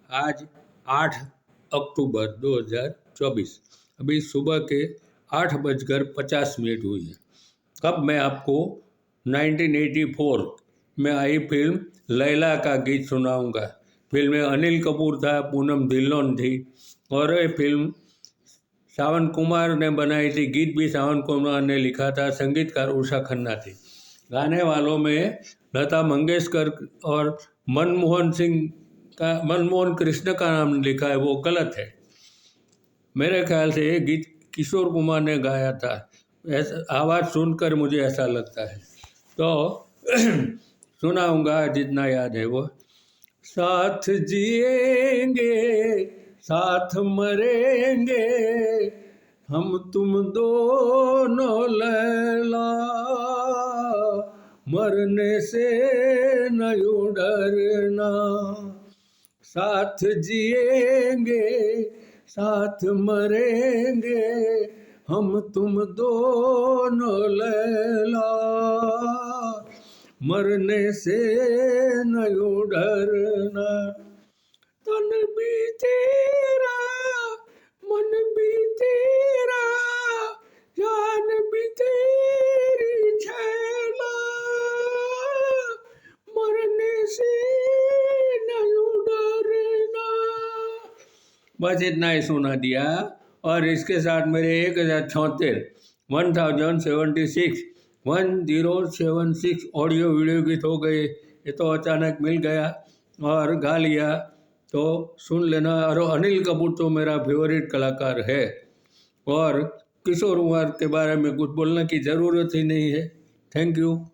आज 8 अक्टूबर 2024। अभी सुबह के 8:50 हुई है। कब मैं आपको 1984 में आई फिल्म लैला का गीत सुनाऊंगा। फिल्म में अनिल कपूर था, पूनम धिल्लोन थी और ये फिल्म सावन कुमार ने बनाई थी। गीत भी सावन कुमार ने लिखा था, संगीतकार उषा खन्ना थी। गाने वालों में लता मंगेशकर और मनमोहन कृष्ण का नाम लिखा है, वो गलत है। मेरे ख्याल से ये गीत किशोर कुमार ने गाया था, ऐसा आवाज़ सुनकर मुझे ऐसा लगता है। तो सुनाऊंगा जितना याद है वो। साथ जिएंगे साथ मरेंगे हम तुम दोनों लैला, मरने से न डरना। साथ जिएंगे साथ मरेंगे हम तुम दोनों लैला, मरने से न डरना। तन भी तेरा मन भी तेरा जान भी तेरी छैला, मरने से न डरना। बस इतना ही सुना दिया। और इसके साथ मेरे 1076 ऑडियो वीडियो गीत हो गए। ये तो अचानक मिल गया और गा लिया, तो सुन लेना। और अनिल कपूर तो मेरा फेवरेट कलाकार है और किशोर कुमार के बारे में कुछ बोलने की ज़रूरत ही नहीं है। Thank you.